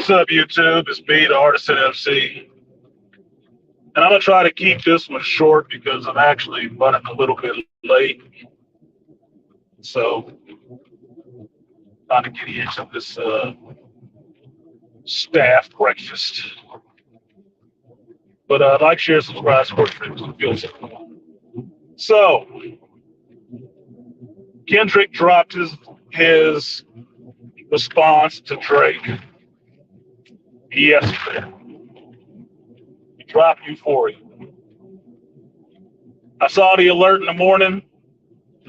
What's up, YouTube? It's me, the Artisan FC. And I'm going to try to keep this one short because I'm actually running a little bit late. So, trying to get into this staff breakfast. But like, share, subscribe, support, friends. So, Kendrick dropped his response to Drake yesterday. He dropped Euphoria. I saw the alert in the morning.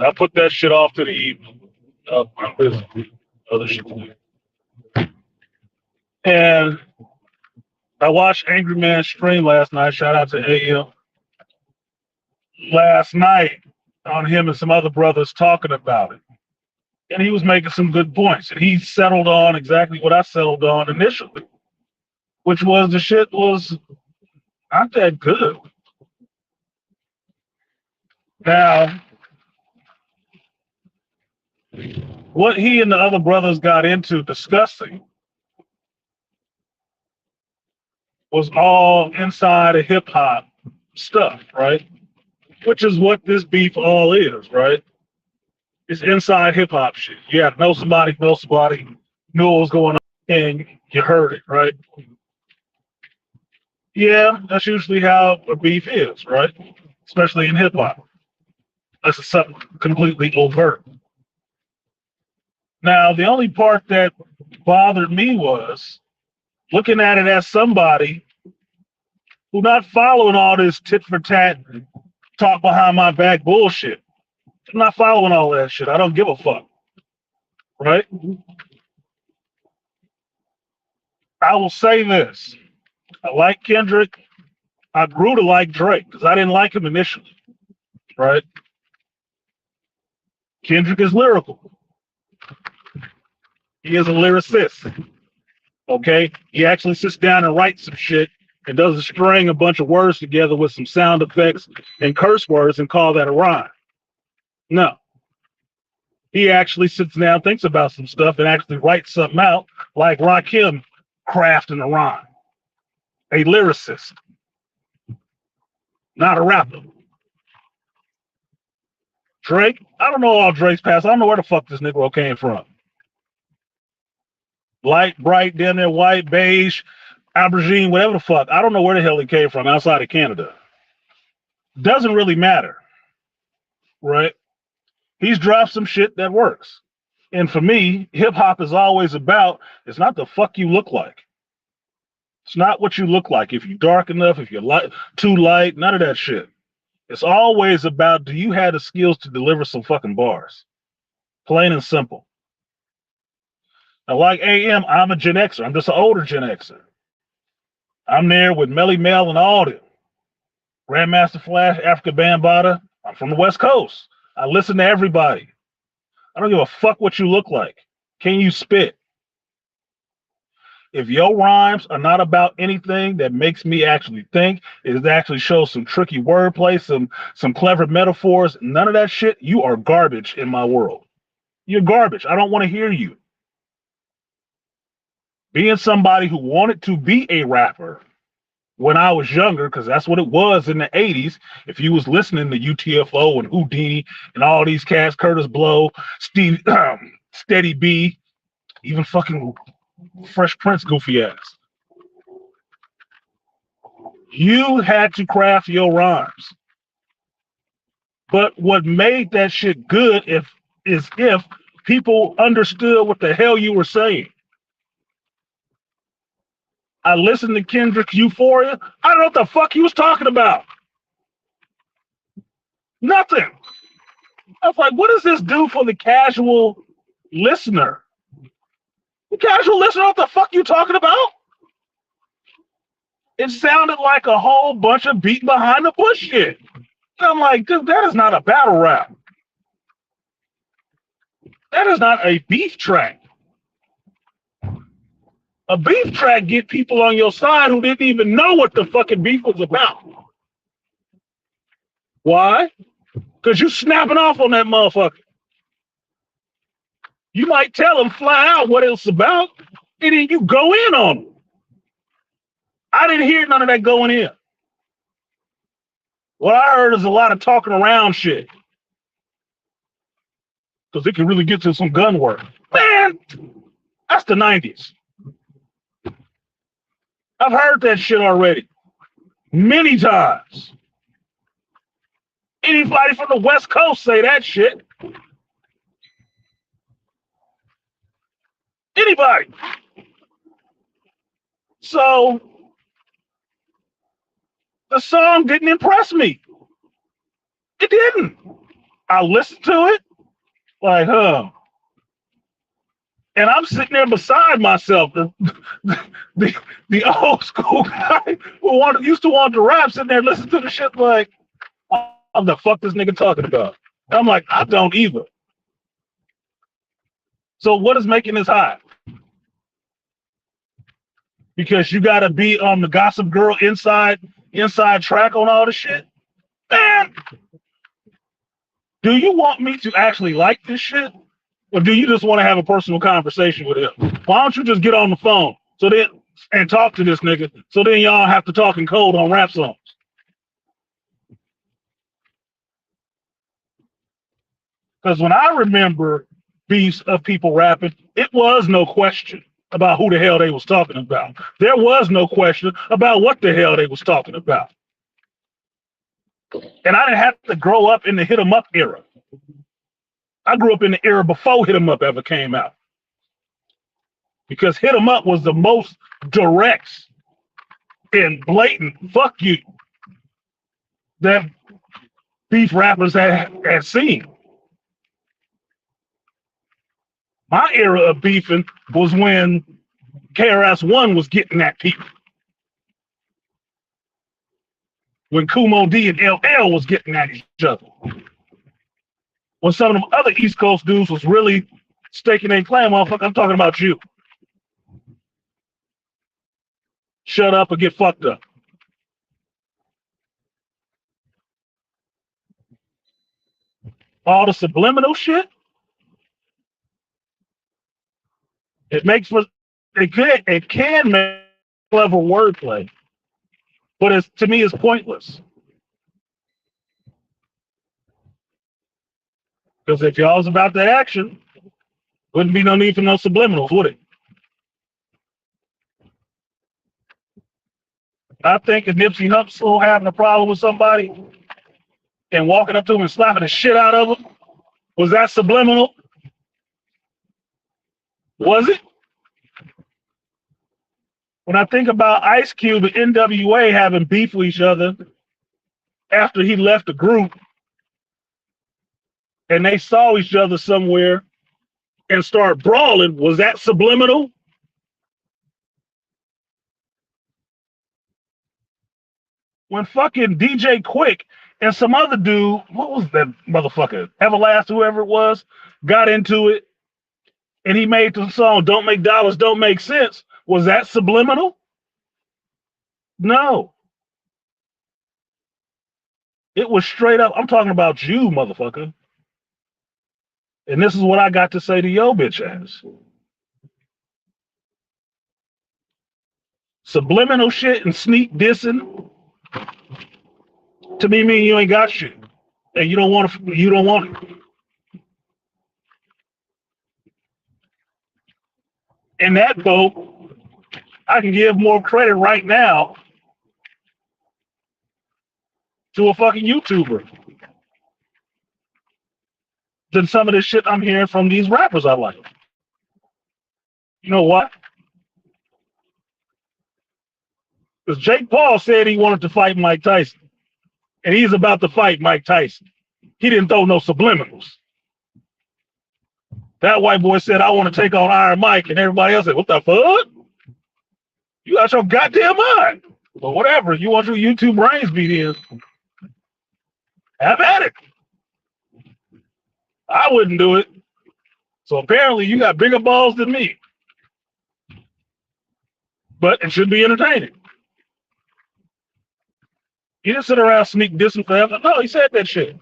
I put that shit off to the evening. I'm busy. Other shit to do. And I watched Angry Man stream last night. Shout out to AM. Last night on him and some other brothers talking about it. And he was making some good points. And he settled on exactly what I settled on initially, which was the shit was not that good. Now, what he and the other brothers got into discussing was all inside of hip hop stuff, right? Which is what this beef all is, right? It's inside hip hop shit. You have to know somebody knew what was going on, and you heard it, right? Yeah, that's usually how a beef is, right? Especially in hip hop. That's something completely overt. Now, the only part that bothered me was looking at it as somebody who not following all this tit for tat, talk behind my back bullshit. I'm not following all that shit. I don't give a fuck. Right? I will say this. I like Kendrick. I grew to like Drake because I didn't like him initially. Right? Kendrick is lyrical. He is a lyricist. Okay? He actually sits down and writes some shit and doesn't string a bunch of words together with some sound effects and curse words and call that a rhyme. No. He actually sits down, thinks about some stuff, and actually writes something out like Rakim crafting a rhyme. A lyricist. Not a rapper. Drake, I don't know all Drake's past. I don't know where the fuck this Negro came from. Light, bright, down there, white, beige, aubergine, whatever the fuck. I don't know where the hell he came from outside of Canada. Doesn't really matter. Right? He's dropped some shit that works. And for me, hip hop is always about, it's not the fuck you look like. It's not what you look like. If you're dark enough, if you're light, too light, none of that shit. It's always about, do you have the skills to deliver some fucking bars? Plain and simple. Now, like AM, I'm a Gen Xer. I'm just an older Gen Xer. I'm there with Melly Mel and all them. Grandmaster Flash, Africa Bambaataa. I'm from the West Coast. I listen to everybody. I don't give a fuck what you look like. Can you spit? If your rhymes are not about anything that makes me actually think, it actually shows some tricky wordplay, some clever metaphors, none of that shit, you are garbage in my world. You're garbage. I don't want to hear you. Being somebody who wanted to be a rapper when I was younger, because that's what it was in the 80s. If you was listening to UTFO and Houdini and all these cats, Curtis Blow, Steve, Steady B, even fucking Fresh Prince goofy ass. You had to craft your rhymes. But what made that shit good is if people understood what the hell you were saying. I listened to Kendrick's Euphoria. I don't know what the fuck he was talking about. Nothing. I was like, what does this do for the casual listener? The casual listener, what the fuck you talking about? It sounded like a whole bunch of beat behind the bush shit. And I'm like, dude, that is not a battle rap. That is not a beef track. A beef track get people on your side who didn't even know what the fucking beef was about. Why? Because you snapping off on that motherfucker. You might tell them fly out what it's about, and then you go in on them. I didn't hear none of that going in. What I heard is a lot of talking around shit. Because it can really get to some gun work. Man, that's the 90s. I've heard that shit already. Many times. Anybody from the West Coast say that shit. Anybody. So the song didn't impress me. It didn't. I listened to it like, and I'm sitting there beside myself, the old school guy who used to want to rap, sitting there listening to the shit like, what the fuck this nigga talking about? And I'm like, I don't either. So what is making this hot? Because you got to be on the Gossip Girl inside track on all the shit? Man, do you want me to actually like this shit? Or do you just want to have a personal conversation with him? Why don't you just get on the phone and talk to this nigga so then y'all have to talk in code on rap songs? Because when I remember beefs of people rapping, it was no question about who the hell they was talking about. There was no question about what the hell they was talking about. And I didn't have to grow up in the hit 'em up era. I grew up in the era before hit 'em up ever came out. Because hit 'em up was the most direct and blatant fuck you that beef rappers had seen. My era of beefing was when KRS-One was getting at people. When Kumo D and LL was getting at each other. When some of them other East Coast dudes was really staking their claim, motherfucker, I'm talking about you. Shut up or get fucked up. All the subliminal shit, it can make clever wordplay, but to me it's pointless. Because if y'all was about that action, wouldn't be no need for no subliminals, would it? I think if Nipsey Hussle having a problem with somebody and walking up to him and slapping the shit out of him, was that subliminal? Was it? When I think about Ice Cube and NWA having beef with each other after he left the group and they saw each other somewhere and start brawling, was that subliminal? When fucking DJ Quick and some other dude, what was that motherfucker? Everlast, whoever it was, got into it and he made the song Don't Make Dollars, Don't Make Sense. Was that subliminal? No. It was straight up, I'm talking about you, motherfucker. And this is what I got to say to your bitch ass. Subliminal shit and sneak dissing to me mean you ain't got shit. And you don't want it. In that boat, I can give more credit right now to a fucking YouTuber than some of the shit I'm hearing from these rappers I like. You know what? Because Jake Paul said he wanted to fight Mike Tyson. And he's about to fight Mike Tyson. He didn't throw no subliminals. That white boy said, I want to take on Iron Mike. And everybody else said, what the fuck? You got your goddamn mind. But whatever. You want your YouTube brains beat in. Have at it. I wouldn't do it. So apparently you got bigger balls than me. But it should be entertaining. He didn't sit around sneak dissing forever. No, he said that shit.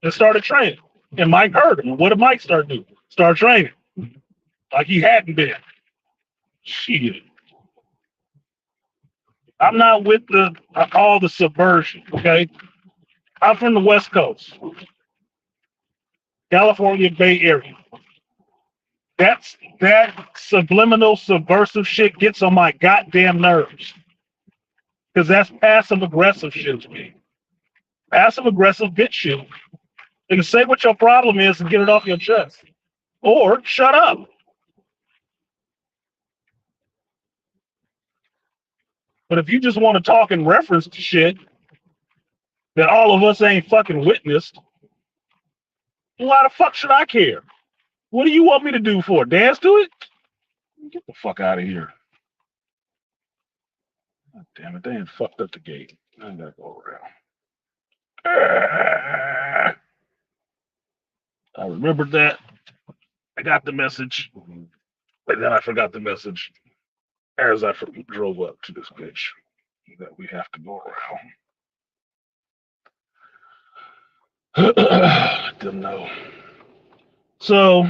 And started training. And Mike heard him. What did Mike start doing? Start training. Like he hadn't been. Shit. I'm not with the all the subversion. Okay, I'm from the West Coast, California Bay Area. That subliminal subversive shit gets on my goddamn nerves because that's passive aggressive shit to me. Passive aggressive bitch shit. You can say what your problem is and get it off your chest, or shut up. But if you just want to talk in reference to shit that all of us ain't fucking witnessed, why the fuck should I care? What do you want me to do for? Dance to it? Get the fuck out of here. God damn it, they ain't fucked up the gate. I gotta go around. I remembered that. I got the message. But then I forgot the message as I drove up to this bitch that we have to go around. Didn't know. So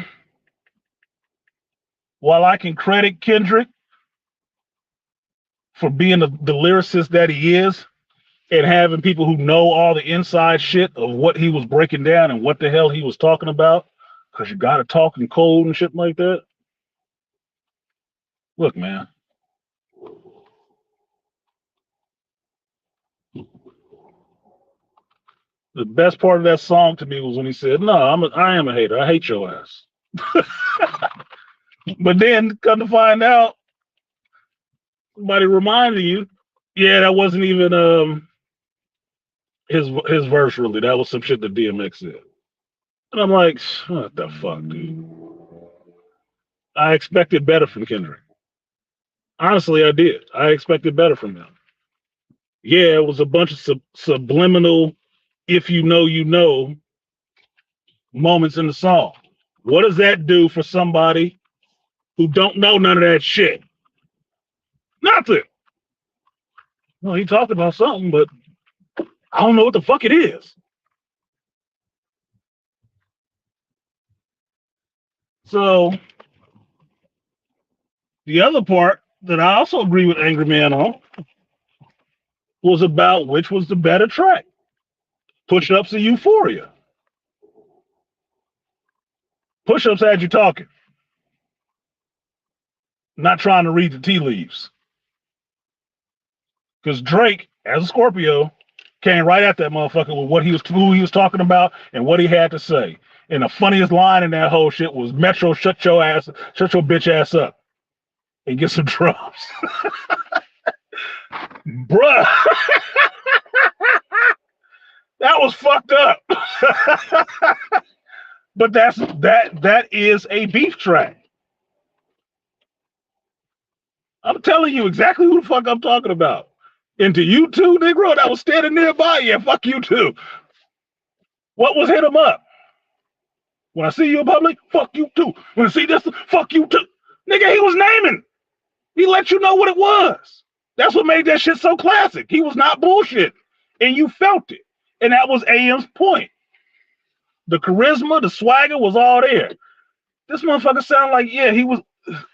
while I can credit Kendrick for being the lyricist that he is and having people who know all the inside shit of what he was breaking down and what the hell he was talking about, because you got to talk in code and shit like that. Look, man. The best part of that song to me was when he said, "No, I am a hater. I hate your ass." But then, come to find out, somebody reminded you, yeah, that wasn't even his verse really. That was some shit that DMX said. And I'm like, what the fuck, dude? I expected better from Kendrick. Honestly, I did. I expected better from him. Yeah, it was a bunch of subliminal, if you know, you know, moments in the song. What does that do for somebody who don't know none of that shit? Nothing. Well, he talked about something, but I don't know what the fuck it is. So the other part that I also agree with Angry Man on was about which was the better track, Push Ups or Euphoria. Push Ups had you talking, not trying to read the tea leaves. Because Drake, as a Scorpio, came right at that motherfucker with who he was talking about and what he had to say. And the funniest line in that whole shit was Metro, shut your bitch ass up and get some drums. Bruh. That was fucked up. But that is a beef track. I'm telling you exactly who the fuck I'm talking about. And to you too, Negro, that was standing nearby, yeah, fuck you too. What was hit him up? When I see you in public, fuck you too. When I see this, fuck you too. Nigga, he was naming. He let you know what it was. That's what made that shit so classic. He was not bullshit. And you felt it. And that was AM's point. The charisma, the swagger was all there. This motherfucker sounded like, yeah, he was.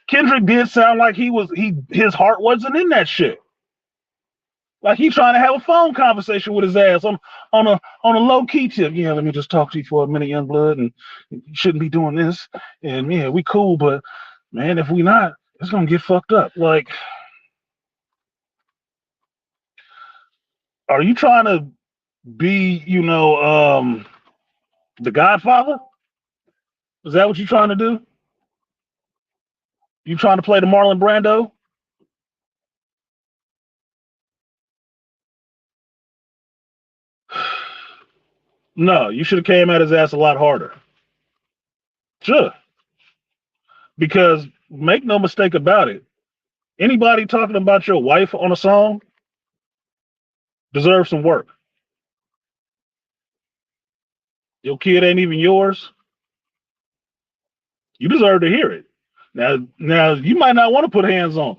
Kendrick did sound like his heart wasn't in that shit. Like he trying to have a phone conversation with his ass on a low key tip. Yeah, let me just talk to you for a minute, young blood, and you shouldn't be doing this. And yeah, we cool, but man, if we not, it's gonna get fucked up. Like, are you trying to be, the Godfather? Is that what you're trying to do? You trying to play the Marlon Brando? No, you should have came at his ass a lot harder. Sure. Because make no mistake about it, anybody talking about your wife on a song deserves some work. Your kid ain't even yours. You deserve to hear it. Now you might not want to put hands on.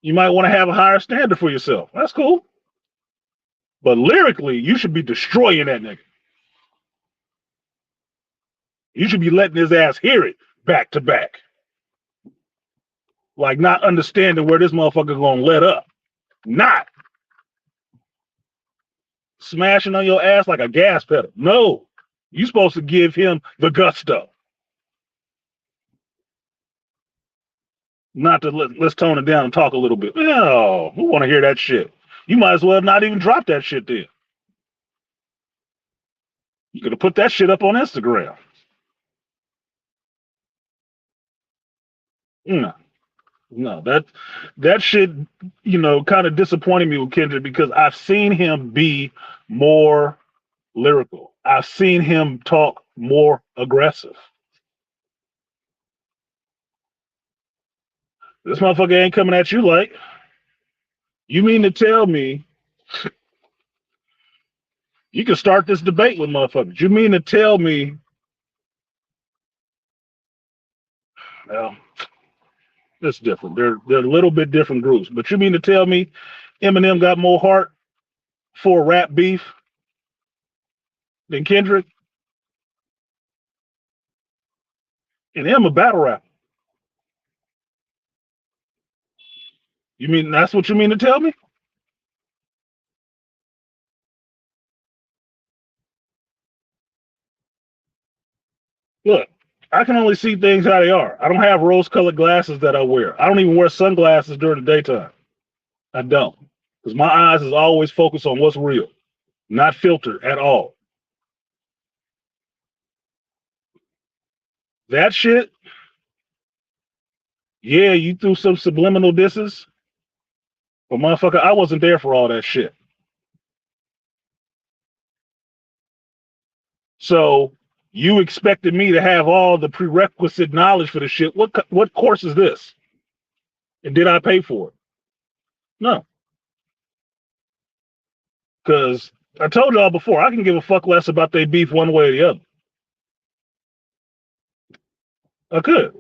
You might want to have a higher standard for yourself. That's cool. But lyrically, you should be destroying that nigga. You should be letting his ass hear it back to back. Like not understanding where this motherfucker gonna let up. Not smashing on your ass like a gas pedal. No. You supposed to give him the gusto. Not to let's tone it down and talk a little bit. No, who want to hear that shit? You might as well not even drop that shit then. You could have put that shit up on Instagram. No, no, that shit, kind of disappointed me with Kendrick because I've seen him be more lyrical. I've seen him talk more aggressive. This motherfucker ain't coming at you like, you mean to tell me you can start this debate with motherfuckers? You mean to tell me, well, it's different. They're a little bit different groups. But you mean to tell me Eminem got more heart for rap beef than Kendrick? And him a battle rapper. You mean that's what you mean to tell me? Look, I can only see things how they are. I don't have rose-colored glasses that I wear. I don't even wear sunglasses during the daytime. I don't. Because my eyes is always focused on what's real, not filtered at all. That shit, yeah, you threw some subliminal disses. But motherfucker, I wasn't there for all that shit. So you expected me to have all the prerequisite knowledge for the shit. What course is this? And did I pay for it? No. Because I told y'all before, I can give a fuck less about their beef one way or the other. I could.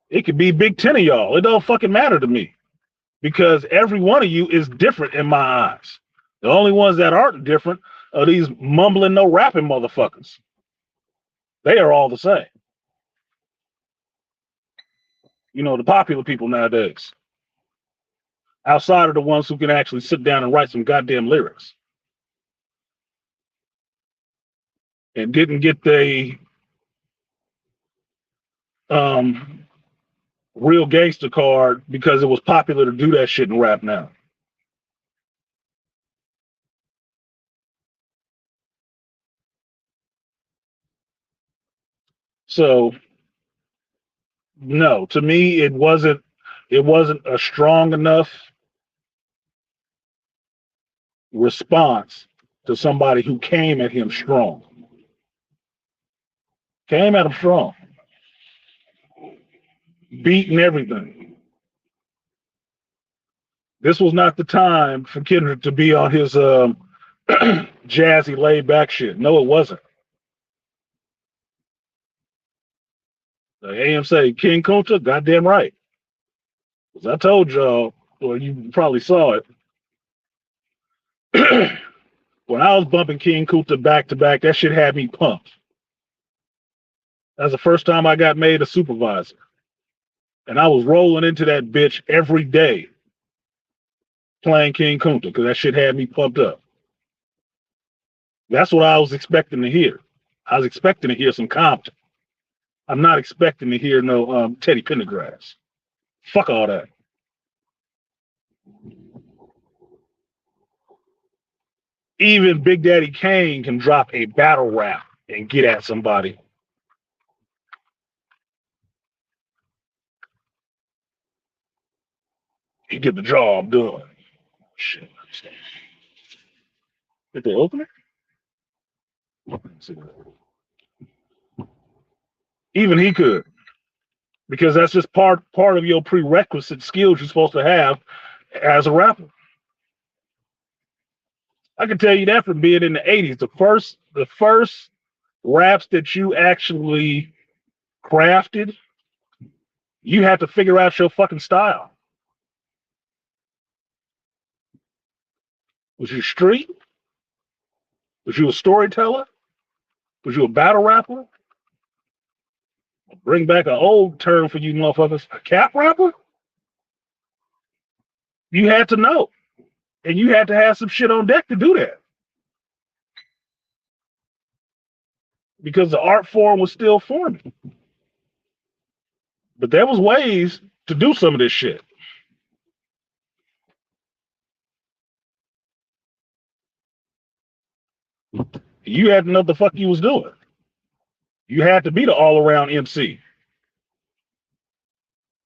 It could be Big Ten of y'all. It don't fucking matter to me. Because every one of you is different in my eyes. The only ones that aren't different are these mumbling, no rapping motherfuckers. They are all the same. The popular people nowadays. Outside of the ones who can actually sit down and write some goddamn lyrics. And didn't get the real gangster card because it was popular to do that shit in rap now. So no, to me it wasn't a strong enough response to somebody who came at him strong. Came at him strong. Beating everything. This was not the time for Kendrick to be on his jazzy laid back shit. No, it wasn't. The AM say King Kunta, goddamn right. Because I told y'all, or you probably saw it. When I was bumping King Kunta back to back, that shit had me pumped. That's the first time I got made a supervisor. And I was rolling into that bitch every day playing King Kunta because that shit had me pumped up. That's what I was expecting to hear. I was expecting to hear some Compton. I'm not expecting to hear no Teddy Pendergrass. Fuck all that. Even Big Daddy Kane can drop a battle rap and get at somebody. He get the job done. Shit. Did they open it? Even he could. Because that's just part of your prerequisite skills you're supposed to have as a rapper. I can tell you that from being in the 80s. The first raps that you actually crafted, you had to figure out your fucking style. Was you street? Was you a storyteller? Was you a battle rapper? Bring back an old term for you motherfuckers. A cap rapper? You had to know. And you had to have some shit on deck to do that. Because the art form was still forming. But there was ways to do some of this shit. You had to know what the fuck you was doing. You had to be the all around MC.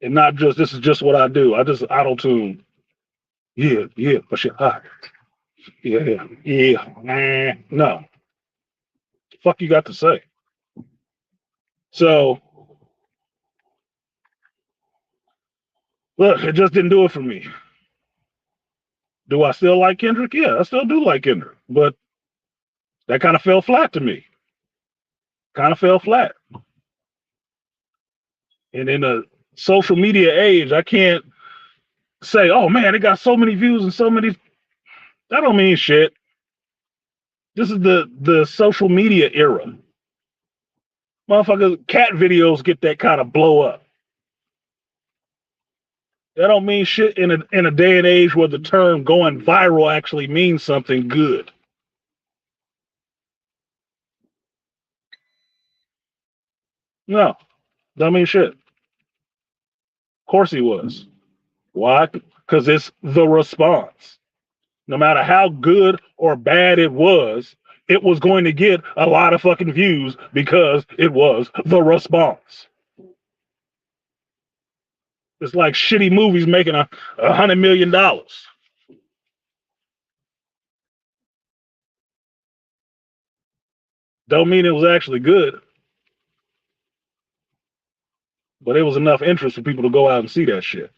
And not just this is just what I do. I just auto tune. Yeah, yeah, but shit hot. Yeah, yeah. No. Fuck you got to say. So look, it just didn't do it for me. Do I still like Kendrick? Yeah, I still do like Kendrick. But that kind of fell flat to me. Kind of fell flat. And in a social media age, I can't say, oh man, it got so many views and so many. That don't mean shit. This is the social media era. Motherfuckers, cat videos get that kind of blow up. That don't mean shit in a day and age where the term going viral actually means something good. No, don't mean shit. Of course he was. Why? Because it's the response. No matter how good or bad it was going to get a lot of fucking views because it was the response. It's like shitty movies making $100 million. Don't mean it was actually good, but it was enough interest for people to go out and see that shit,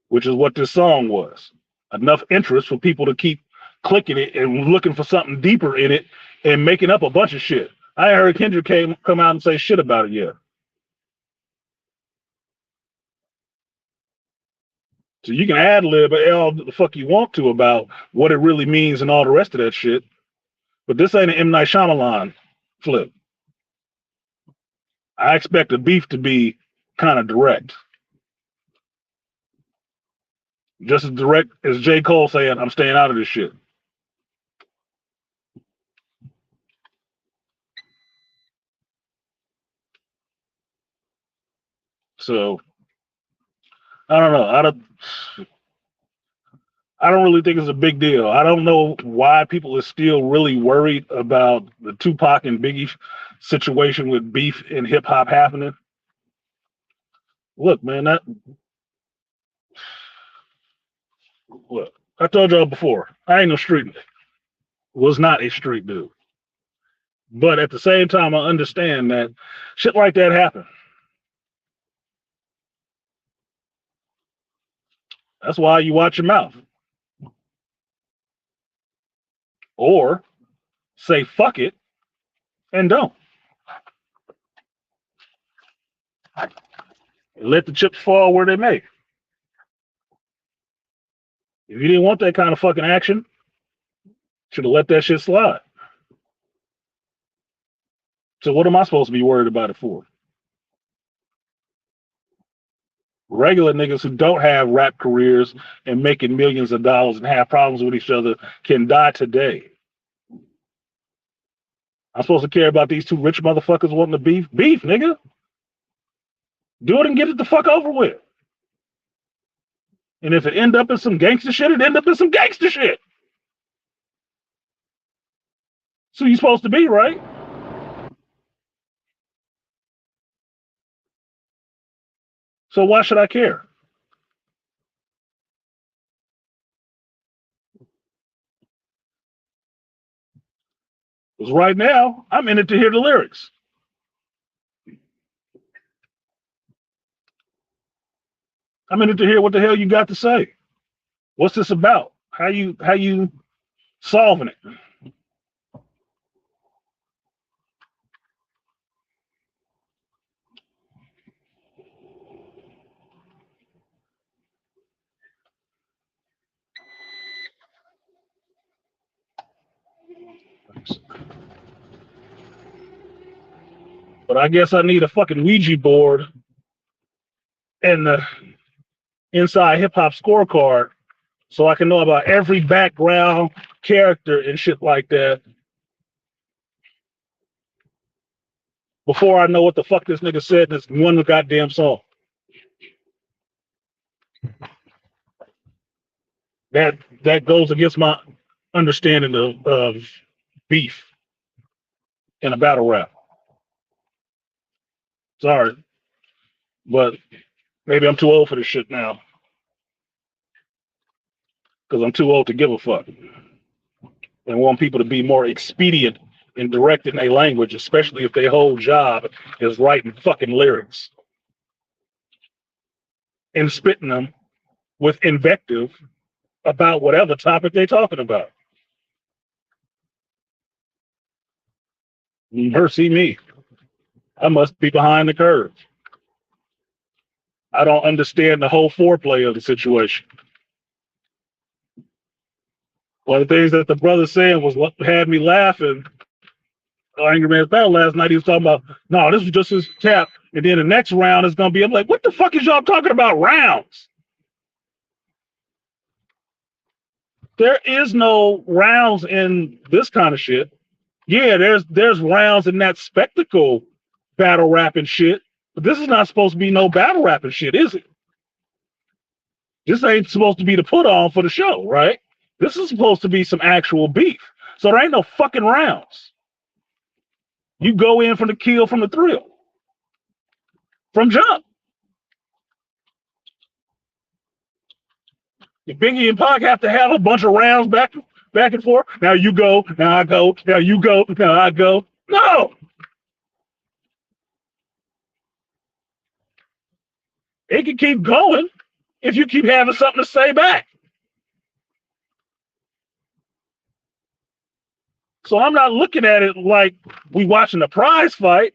which is what this song was. Enough interest for people to keep clicking it and looking for something deeper in it and making up a bunch of shit. I heard Kendrick come out and say shit about it yet. So you can ad lib all the fuck you want to about what it really means and all the rest of that shit. But this ain't an M. Night Shyamalan flip. I expect the beef to be kind of direct. Just as direct as J. Cole saying, I'm staying out of this shit. So I don't know. I don't really think it's a big deal. I don't know why people are still really worried about the Tupac and Biggie situation with beef and hip hop happening. Look, man, that look, I told y'all before, I ain't no street was not a street dude. But at the same time, I understand that shit like that happen. That's why you watch your mouth. Or say fuck it and don't. Let the chips fall where they may. If you didn't want that kind of fucking action, should have let that shit slide. So what am I supposed to be worried about it for? Regular niggas who don't have rap careers and making millions of dollars and have problems with each other can die today. I'm supposed to care about these two rich motherfuckers wanting to beef? Beef, nigga. Do it and get it the fuck over with. And if it end up in some gangster shit, it end up in some gangster shit. So you supposed to be, right? So why should I care? Because right now, I'm in it to hear the lyrics. I'm in it to hear what the hell you got to say. What's this about? How you solving it? But I guess I need a fucking Ouija board and the inside hip hop scorecard so I can know about every background character and shit like that before I know what the fuck this nigga said in this one goddamn song. That goes against my understanding of beef in a battle rap. Sorry, but maybe I'm too old for this shit now because I'm too old to give a fuck and want people to be more expedient in directing their language, especially if their whole job is writing fucking lyrics and spitting them with invective about whatever topic they're talking about. Mercy me. I must be behind the curve. I don't understand the whole foreplay of the situation. One of the things that the brother said was what had me laughing. Angry Man's Battle last night, he was talking about, no, this was just his tap. And then the next round is going to be, I'm like, what the fuck is y'all talking about rounds? There is no rounds in this kind of shit. Yeah, there's rounds in that spectacle battle rapping shit, but this is not supposed to be no battle rapping shit, is it? This ain't supposed to be the put on for the show, right? This is supposed to be some actual beef. So there ain't no fucking rounds. You go in from the kill, from the thrill, from jump. Biggie and Pac have to have a bunch of rounds back and forth. Now you go, now I go, now you go, now I go. No. It can keep going if you keep having something to say back. So I'm not looking at it like we watching a prize fight.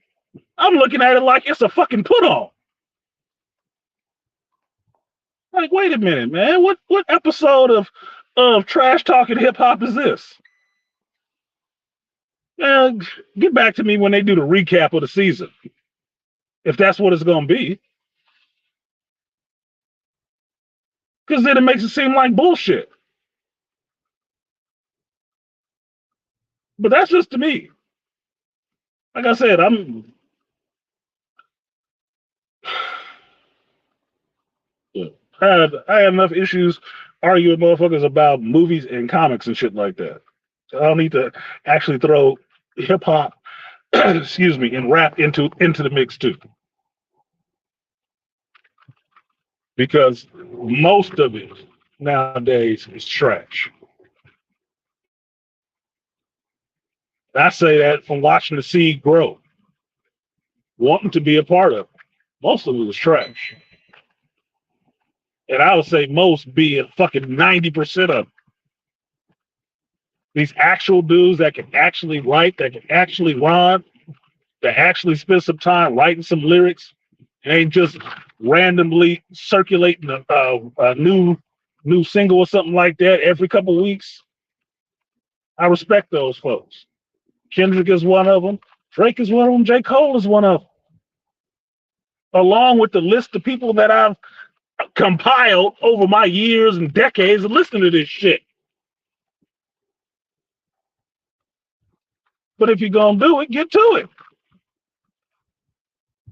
I'm looking at it like it's a fucking put on. Like, wait a minute, man. What episode of trash talking hip hop is this? Get back to me when they do the recap of the season, if that's what it's gonna be. Because then it makes it seem like bullshit. But that's just to me. Like I said, I have enough issues arguing with motherfuckers about movies and comics and shit like that. I don't need to actually throw hip hop, excuse me, and rap into the mix too. Because most of it nowadays is trash. I say that from watching the seed grow, wanting to be a part of it. Most of it is trash. And I would say most being fucking 90% of it. These actual dudes that can actually write, that can actually rhyme, that actually spend some time writing some lyrics, and ain't just randomly circulating a new single or something like that every couple of weeks. I respect those folks. Kendrick is one of them. Drake is one of them. J. Cole is one of them. Along with the list of people that I've compiled over my years and decades of listening to this shit. But if you're going to do it, get to it.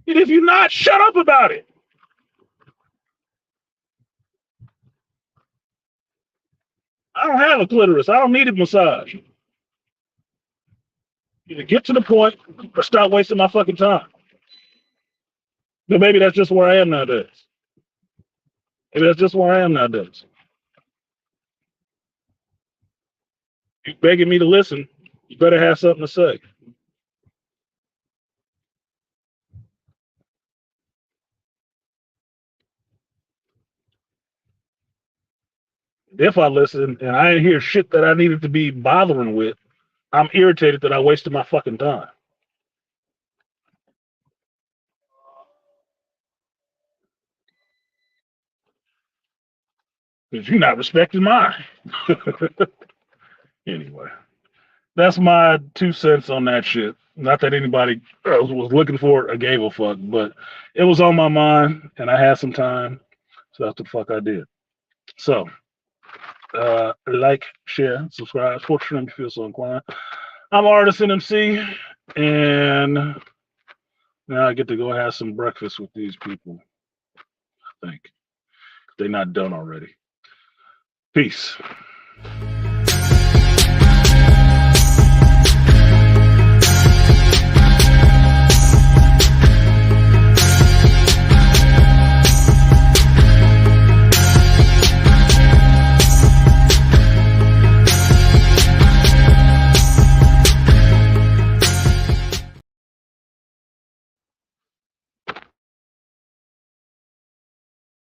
And if you're not, shut up about it. I don't have a clitoris. I don't need a massage. Either get to the point or stop wasting my fucking time. But maybe that's just where I am nowadays. Maybe that's just where I am nowadays. You begging me to listen, you better have something to say. If I listen and I didn't hear shit that I needed to be bothering with, I'm irritated that I wasted my fucking time. Because you're not respecting mine. Anyway, That's my 2 cents on that shit. Not that anybody was looking for it or gave a fuck, but it was on my mind and I had some time, so that's the fuck I did. So, like, share, subscribe, support stream if you feel so inclined. I'm Artisan MC, and now I get to go have some breakfast with these people. I think they're not done already. Peace.